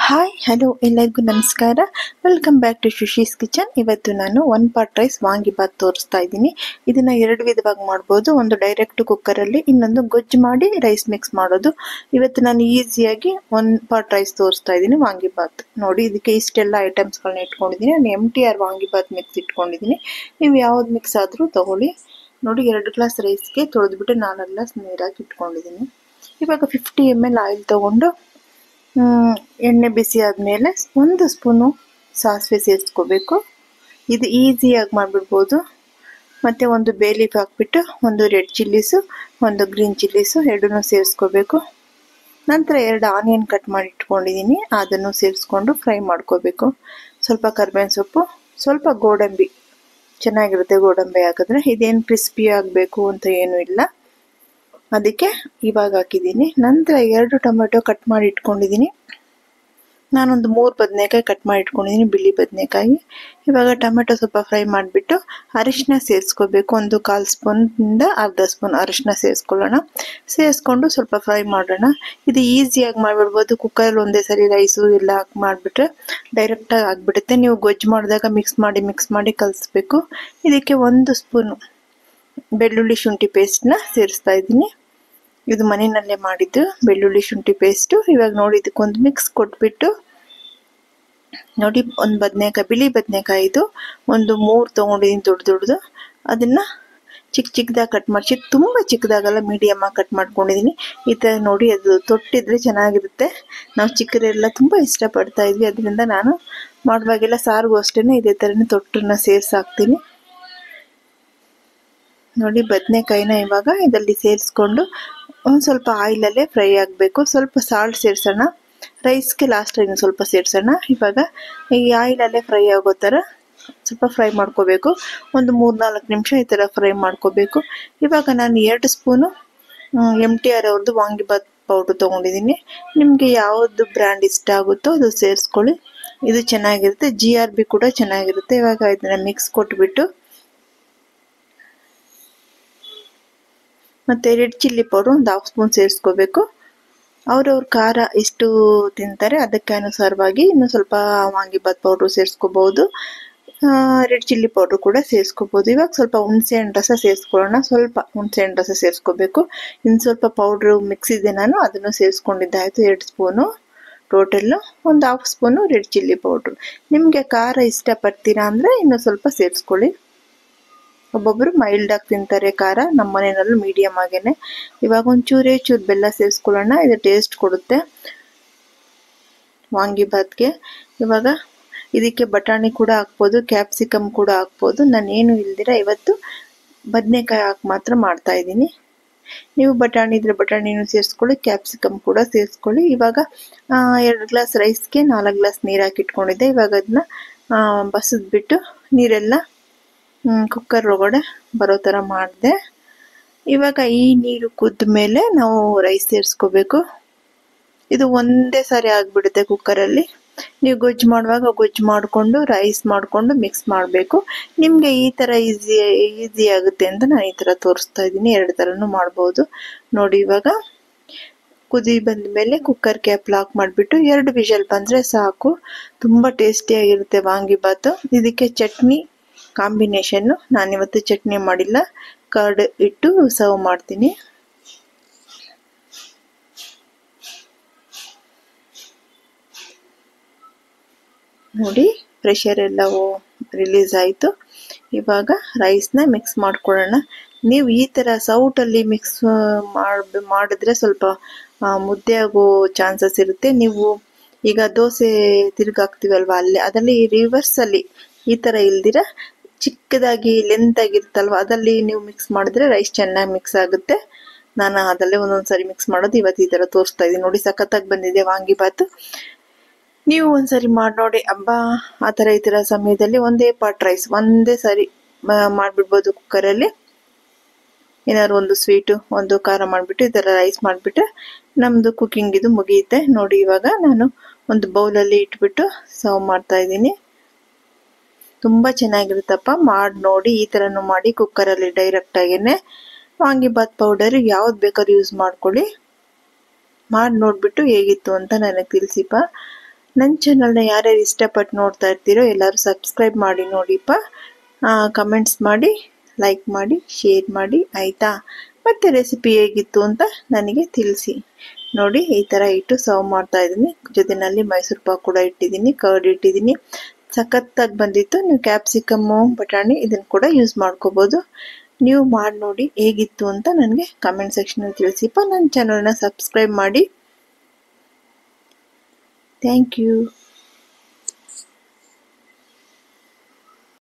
Hi hello ಎಲ್ಲರಿಗೂ ನಮಸ್ಕಾರ. Welcome back to Shushi's kitchen. ಇವತ್ತು ನಾನು 1 ಪಾಟ್ ರೈಸ್ ವಾಂಗಿಬಾತ್ ತೋರಿಸ್ತಾ ಇದ್ದೀನಿ. ಇದನ್ನ 2 ವಿಧವಾಗಿ ಮಾಡ್ಬೋದು. ಒಂದು ಡೈರೆಕ್ಟ್ ಕುಕ್ಕರಲ್ಲಿ, ಇನ್ನೊಂದು ಗೊಜ್ಜು ಮಾಡಿ ರೈಸ್ ಮಿಕ್ಸ್ ಮಾಡೋದು. ಇವತ್ತು ನಾನು ಈಸಿಯಾಗಿ 1 ಪಾಟ್ ರೈಸ್ ತೋರಿಸ್ತಾ ಇದ್ದೀನಿ ವಾಂಗಿಬಾತ್. ನೋಡಿ, ಇದಕ್ಕೆ ಇಷ್ಟೆಲ್ಲ ಐಟಮ್ಸ್ಗಳನ್ನ ಇಟ್ಕೊಂಡಿದ್ದೀನಿ. ನಾನು MTR ವಾಂಗಿಬಾತ್ ಮಿಕ್ಸ್ ಇಟ್ಕೊಂಡಿದ್ದೀನಿ. ನೀವು ಯಾವ್ದು ಮಿಕ್ಸ್ ಆದರೂ ತಗೊಳ್ಳಿ. ನೋಡಿ, 2 ಗ್ಲಾಸ್ ರೈಸ್ಗೆ ತೊಳೆದ್ಬಿಟ್ಟು 4 ಗ್ಲಾಸ್ ನೀರಾಗಿ ಇಟ್ಕೊಂಡಿದ್ದೀನಿ. ಇವಾಗ 50 ml ಆಯಿಲ್ ತಗೊಂಡು ಎಣ್ಣೆ ಬಿಸಿ ಆದಮೇಲೆ 1 ಸ್ಪೂನು ಸಾಸಿವೆ ಸೇರಿಸ್ಕೋಬೇಕು. ಇದು ಈಸಿಯಾಗಿ ಮಾಡಿಬಿಡ್ಬೋದು. ಮತ್ತು 1 ಬೇ ಲೀಫ್ ಹಾಕ್ಬಿಟ್ಟು 1 ರೆಡ್ ಚಿಲ್ಲೀಸು 1 ಗ್ರೀನ್ ಚಿಲ್ಲೀಸು ಎರಡನ್ನೂ ಸೇರಿಸ್ಕೋಬೇಕು. ನಂತರ 2 ಆನಿಯನ್ ಕಟ್ ಮಾಡಿ ಇಟ್ಕೊಂಡಿದ್ದೀನಿ, ಅದನ್ನು ಸೇರಿಸ್ಕೊಂಡು ಫ್ರೈ ಮಾಡ್ಕೋಬೇಕು. ಸ್ವಲ್ಪ ಕರಿಬೇವಿನ ಸೊಪ್ಪು, ಸ್ವಲ್ಪ ಗೋಡಂಬಿ, ಚೆನ್ನಾಗಿರುತ್ತೆ ಗೋಡಂಬಿ ಹಾಕಿದ್ರೆ. ಇದೇನು ಕ್ರಿಸ್ಪಿ ಆಗಬೇಕು ಅಂತ ಏನೂ ಇಲ್ಲ, ಅದಕ್ಕೆ ಇವಾಗ ಹಾಕಿದ್ದೀನಿ. ನಂತರ 2 ಟೊಮೆಟೊ ಕಟ್ ಮಾಡಿ ಇಟ್ಕೊಂಡಿದ್ದೀನಿ. ನಾನೊಂದು 3 ಬದನೆಕಾಯಿ ಕಟ್ ಮಾಡಿ ಇಟ್ಕೊಂಡಿದ್ದೀನಿ, ಬಿಳಿ ಬದನೆಕಾಯಿ. ಇವಾಗ ಟೊಮೆಟೊ ಸ್ವಲ್ಪ ಫ್ರೈ ಮಾಡಿಬಿಟ್ಟು ಅರಿಶಿನ ಸೇರಿಸ್ಕೋಬೇಕು. 1/4 ಸ್ಪೂನಿಂದ ಅರ್ಧ ಸ್ಪೂನ್ ಅರಿಶಿನ ಸೇರಿಸ್ಕೊಳ್ಳೋಣ. ಸೇರಿಸ್ಕೊಂಡು ಸ್ವಲ್ಪ ಫ್ರೈ ಮಾಡೋಣ. ಇದು ಈಸಿಯಾಗಿ ಮಾಡಿಬಿಡ್ಬೋದು. ಕುಕ್ಕರಲ್ಲಿ ಒಂದೇ ಸರಿ ರೈಸು ಎಲ್ಲ ಹಾಕಿ ಮಾಡಿಬಿಟ್ರೆ ಡೈರೆಕ್ಟಾಗಿ ಆಗಿಬಿಡುತ್ತೆ. ನೀವು ಗೊಜ್ಜು ಮಾಡಿದಾಗ ಮಿಕ್ಸ್ ಮಾಡಿ ಕಲಿಸ್ಬೇಕು. ಇದಕ್ಕೆ 1 ಸ್ಪೂನು ಬೆಳ್ಳುಳ್ಳಿ ಶುಂಠಿ ಪೇಸ್ಟ್ನ ಸೇರಿಸ್ತಾ ಇದ್ದೀನಿ. ಇದು ಮನೆಯಲ್ಲೇ ಮಾಡಿದ್ದು ಬೆಳ್ಳುಳ್ಳಿ ಶುಂಠಿ ಪೇಸ್ಟು. ಇವಾಗ ನೋಡಿ, ಇದಕ್ಕೊಂದು ಮಿಕ್ಸ್ ಕೊಟ್ಬಿಟ್ಟು ನೋಡಿ, 1 ಬದನೆಕಾಯಿ, ಬಿಳಿ ಬದನೆಕಾಯಿ ಇದು 3 ತೊಗೊಂಡಿದ್ದೀನಿ ದೊಡ್ಡದು. ಅದನ್ನು ಚಿಕ್ಕದಾಗಿ ಕಟ್ ಮಾಡಿ, ತುಂಬ ಚಿಕ್ಕದಾಗಲ್ಲ, ಮೀಡಿಯಮ್ಮಾಗಿ ಕಟ್ ಮಾಡ್ಕೊಂಡಿದ್ದೀನಿ. ಈ ಥರ ನೋಡಿ, ಅದು ತೊಟ್ಟಿದ್ರೆ ಚೆನ್ನಾಗಿರುತ್ತೆ. ನಾವು ಚಿಕ್ಕರೆಲ್ಲ ತುಂಬ ಇಷ್ಟಪಡ್ತಾ ಇದ್ವಿ, ಅದರಿಂದ ನಾನು ಮಾಡುವಾಗೆಲ್ಲ ಸಾರಿಗೂ ಅಷ್ಟೇ ಇದೇ ಥರನೇ ತೊಟ್ಟನ್ನ ಸೇರಿಸಾಕ್ತೀನಿ. ನೋಡಿ, ಬದನೆಕಾಯಿನ ಇವಾಗ ಇದರಲ್ಲಿ ಸೇರಿಸ್ಕೊಂಡು ಒಂದು ಸ್ವಲ್ಪ ಆಯಿಲಲ್ಲೇ ಫ್ರೈ ಆಗಬೇಕು. ಸ್ವಲ್ಪ ಸಾಲ್ಟ್ ಸೇರಿಸೋಣ, ರೈಸ್ಗೆ ಲಾಸ್ಟ್ ಇನ್ನು ಸ್ವಲ್ಪ ಸೇರಿಸೋಣ. ಇವಾಗ ಈ ಆಯಿಲಲ್ಲೇ ಫ್ರೈ ಆಗೋ ಥರ ಸ್ವಲ್ಪ ಫ್ರೈ ಮಾಡ್ಕೋಬೇಕು. ಒಂದು 3-4 ನಿಮಿಷ ಈ ಥರ ಫ್ರೈ ಮಾಡ್ಕೋಬೇಕು. ಇವಾಗ ನಾನು 2 ಸ್ಪೂನು MTR ಅವ್ರದ್ದು ವಾಂಗಿಬಾತ್ ಪೌಡ್ರ್ ತೊಗೊಂಡಿದ್ದೀನಿ. ನಿಮಗೆ ಯಾವುದು ಬ್ರ್ಯಾಂಡ್ ಇಷ್ಟ ಆಗುತ್ತೋ ಅದು ಸೇರಿಸ್ಕೊಳ್ಳಿ. ಇದು ಚೆನ್ನಾಗಿರುತ್ತೆ. GRB ಕೂಡ ಚೆನ್ನಾಗಿರುತ್ತೆ. ಇವಾಗ ಇದನ್ನು ಮಿಕ್ಸ್ ಕೊಟ್ಬಿಟ್ಟು ಮತ್ತು ರೆಡ್ ಚಿಲ್ಲಿ ಪೌಡ್ರು 1/2 ಸ್ಪೂನ್ ಸೇರಿಸ್ಕೋಬೇಕು. ಅವ್ರವ್ರ ಖಾರ ಎಷ್ಟು ತಿಂತಾರೆ ಅದಕ್ಕೆ ಅನುಸಾರವಾಗಿ ಇನ್ನು ಸ್ವಲ್ಪ ವಾಂಗಿಬಾತ್ ಪೌಡ್ರು ಸೇರಿಸ್ಕೋಬೋದು. ರೆಡ್ ಚಿಲ್ಲಿ ಪೌಡ್ರು ಕೂಡ ಸೇರಿಸ್ಕೋಬೋದು. ಇವಾಗ ಸ್ವಲ್ಪ ಹುಣಸೆಹಣ್ಣು ರಸ ಸೇರಿಸ್ಕೊಳ್ಳೋಣ. ಸ್ವಲ್ಪ ಹುಣಸೆಹಣ್ಣು ರಸ ಸೇರಿಸ್ಕೋಬೇಕು. ಇನ್ನು ಸ್ವಲ್ಪ ಪೌಡ್ರು ಮಿಕ್ಸ್ ಇದೆ, ನಾನು ಅದನ್ನು ಸೇರಿಸ್ಕೊಂಡಿದ್ದಾಯಿತು. 2 spoon total. 1/2 spoon red chilli powder. ನಿಮಗೆ ಖಾರ ಇಷ್ಟಪಡ್ತೀರಾ ಅಂದರೆ ಇನ್ನೂ ಸ್ವಲ್ಪ ಸೇರಿಸ್ಕೊಳ್ಳಿ. ಒಬ್ಬೊಬ್ಬರು ಮೈಲ್ಡಾಗಿ ತಿಂತಾರೆ ಖಾರ, ನಮ್ಮ ಮನೆಯಲ್ಲೂ ಮೀಡಿಯಮ್ ಆಗೇನೆ. ಇವಾಗ ಒಂಚೂರು ಬೆಲ್ಲ ಸೇರಿಸ್ಕೊಳ್ಳೋಣ, ಇದು ಟೇಸ್ಟ್ ಕೊಡುತ್ತೆ ವಾಂಗಿಬಾತ್ಗೆ. ಇವಾಗ ಇದಕ್ಕೆ ಬಟಾಣಿ ಕೂಡ ಹಾಕ್ಬೋದು, ಕ್ಯಾಪ್ಸಿಕಮ್ ಕೂಡ ಹಾಕ್ಬೋದು. ನಾನೇನು ಇಲ್ದಿರ ಇವತ್ತು ಬದನೆಕಾಯಿ ಹಾಕಿ ಮಾತ್ರ ಮಾಡ್ತಾ ಇದ್ದೀನಿ. ನೀವು ಬಟಾಣಿ ಇದ್ರೆ ಬಟಾಣಿನೂ ಸೇರಿಸ್ಕೊಳ್ಳಿ, ಕ್ಯಾಪ್ಸಿಕಮ್ ಕೂಡ ಸೇರಿಸ್ಕೊಳ್ಳಿ. ಇವಾಗ 2 ಗ್ಲಾಸ್ ರೈಸ್ಗೆ 4 ಗ್ಲಾಸ್ ನೀರು ಹಾಕಿಟ್ಕೊಂಡಿದ್ದೆ. ಇವಾಗ ಅದನ್ನ ಬಸಿದ್ಬಿಟ್ಟು ನೀರೆಲ್ಲ ಕುಕ್ಕರ್ ಒಳಗಡೆ ಬರೋ ಥರ ಮಾಡಿದೆ. ಇವಾಗ ಈ ನೀರು ಕುದ್ದ ಮೇಲೆ ನಾವು ರೈಸ್ ಸೇರಿಸ್ಕೋಬೇಕು. ಇದು ಒಂದೇ ಸಾರಿ ಆಗಿಬಿಡುತ್ತೆ ಕುಕ್ಕರಲ್ಲಿ. ನೀವು ಗೊಜ್ಜು ಮಾಡುವಾಗ ಗೊಜ್ಜು ಮಾಡಿಕೊಂಡು ರೈಸ್ ಮಾಡಿಕೊಂಡು ಮಿಕ್ಸ್ ಮಾಡಬೇಕು. ನಿಮಗೆ ಈ ಥರ ಈಸಿ ಆಗುತ್ತೆ ಅಂತ ನಾನು ಈ ಥರ ತೋರಿಸ್ತಾ ಇದ್ದೀನಿ. 2 ಥರನೂ ಮಾಡ್ಬೋದು. ನೋಡಿ, ಇವಾಗ ಕುದಿ ಬಂದ ಮೇಲೆ ಕುಕ್ಕರ್ ಕ್ಯಾಪ್ ಲಾಕ್ ಮಾಡಿಬಿಟ್ಟು 2 ವಿಷಲ್ ಬಂದರೆ ಸಾಕು. ತುಂಬ ಟೇಸ್ಟಿಯಾಗಿರುತ್ತೆ ವಾಂಗಿಬಾತು. ಇದಕ್ಕೆ ಚಟ್ನಿ ಕಾಂಬಿನೇಷನ್ನು, ನಾನಿವತ್ತು ಚಟ್ನಿ ಮಾಡಿಲ್ಲ, ಕರ್ಡ್ ಇಟ್ಟು ಸರ್ವ್ ಮಾಡ್ತೀನಿ. ನೋಡಿ, ಪ್ರೆಷರ್ ಎಲ್ಲ ರಿಲೀಸ್ ಆಯಿತು. ಇವಾಗ ರೈಸ್ನ ಮಿಕ್ಸ್ ಮಾಡ್ಕೊಳ್ಳೋಣ. ನೀವು ಈ ಥರ ಸೌಟಲ್ಲಿ ಮಿಕ್ಸ್ ಮಾಡಿದ್ರೆ ಸ್ವಲ್ಪ ಮುದ್ದೆ ಆಗೋ ಚಾನ್ಸಸ್ ಇರುತ್ತೆ. ನೀವು ಈಗ ದೋಸೆ ತಿರುಗಾಕ್ತೀವಲ್ವ, ಅದರಲ್ಲಿ ರಿವರ್ಸಲ್ಲಿ ಈ ಥರ ಇಲ್ದಿರ ಚಿಕ್ಕದಾಗಿ ಲೆಂತಾಗಿರುತ್ತಲ್ವ, ಅದಲ್ಲಿ ನೀವು ಮಿಕ್ಸ್ ಮಾಡಿದ್ರೆ ರೈಸ್ ಚೆನ್ನಾಗಿ ಮಿಕ್ಸ್ ಆಗುತ್ತೆ. ನಾನು ಅದಲ್ಲೇ ಒಂದೊಂದ್ಸರಿ ಮಿಕ್ಸ್ ಮಾಡೋದು. ಇವತ್ತು ಈ ಥರ ತೋರಿಸ್ತಾ ಇದ್ದೀನಿ. ನೋಡಿ, ಸಖತ್ತಾಗಿ ಬಂದಿದೆ ವಾಂಗಿಬಾತು. ನೀವು ಒಂದ್ಸರಿ ಮಾಡಿ ನೋಡಿ. ಹಬ್ಬ ಆ ಥರ ಈ ಥರ ಸಮಯದಲ್ಲಿ 1 ಪಾಟ್ ರೈಸ್ ಒಂದೇ ಸರಿ ಮಾಡಿಬಿಡ್ಬೋದು ಕುಕ್ಕರಲ್ಲಿ. ಏನಾದ್ರು ಒಂದು ಸ್ವೀಟು, ಒಂದು ಖಾರ ಮಾಡಿಬಿಟ್ಟು ಈ ಥರ ರೈಸ್ ಮಾಡಿಬಿಟ್ರೆ ನಮ್ಮದು ಕುಕ್ಕಿಂಗ್ ಇದು ಮುಗಿಯುತ್ತೆ. ನೋಡಿ, ಇವಾಗ ನಾನು ಒಂದು ಬೌಲಲ್ಲಿ ಇಟ್ಬಿಟ್ಟು ಸರ್ವ್ ಮಾಡ್ತಾ ಇದ್ದೀನಿ. ತುಂಬ ಚೆನ್ನಾಗಿರುತ್ತಪ್ಪ, ಮಾಡಿ ನೋಡಿ. ಈ ಥರನೂ ಮಾಡಿ ಕುಕ್ಕರಲ್ಲಿ ಡೈರೆಕ್ಟಾಗೇ. ವಾಂಗಿಬಾತ್ ಪೌಡರ್ ಯಾವ್ದು ಬೇಕಾದ್ರೂ ಯೂಸ್ ಮಾಡ್ಕೊಳ್ಳಿ. ಮಾಡಿ ನೋಡಿಬಿಟ್ಟು ಹೇಗಿತ್ತು ಅಂತ ನನಗೆ ತಿಳಿಸಿಪ್ಪ. ನನ್ನ ಚಾನಲ್ನ ಯಾರ್ಯಾರು ಇಷ್ಟಪಟ್ಟು ನೋಡ್ತಾ ಇರ್ತೀರೋ ಎಲ್ಲರೂ ಸಬ್ಸ್ಕ್ರೈಬ್ ಮಾಡಿ ನೋಡಿಪ್ಪ, ಕಮೆಂಟ್ಸ್ ಮಾಡಿ, ಲೈಕ್ ಮಾಡಿ, ಶೇರ್ ಮಾಡಿ ಆಯಿತಾ. ಮತ್ತು ರೆಸಿಪಿ ಹೇಗಿತ್ತು ಅಂತ ನನಗೆ ತಿಳಿಸಿ. ನೋಡಿ ಈ ಥರ ಇಟ್ಟು ಸರ್ವ್ ಮಾಡ್ತಾ ಇದ್ದೀನಿ. ಜೊತೆಯಲ್ಲಿ ಮೈಸೂರು ಪಾಕ್ ಕೂಡ ಇಟ್ಟಿದ್ದೀನಿ, ಕರ್ಡ್ ಇಟ್ಟಿದ್ದೀನಿ. ಸಖತ್ತಾಗಿ ಬಂದಿತ್ತು. ನೀವು ಕ್ಯಾಪ್ಸಿಕಮ್ಮು, ಬಟಾಣಿ ಇದನ್ನು ಕೂಡ ಯೂಸ್ ಮಾಡ್ಕೋಬೋದು. ನೀವು ಮಾಡಿ ನೋಡಿ ಹೇಗಿತ್ತು ಅಂತ ನನಗೆ ಕಮೆಂಟ್ ಸೆಕ್ಷನಲ್ಲಿ ತಿಳಿಸಿಪ್ಪ. ನನ್ನ ಚಾನಲ್ನ ಸಬ್ಸ್ಕ್ರೈಬ್ ಮಾಡಿ. Thank you.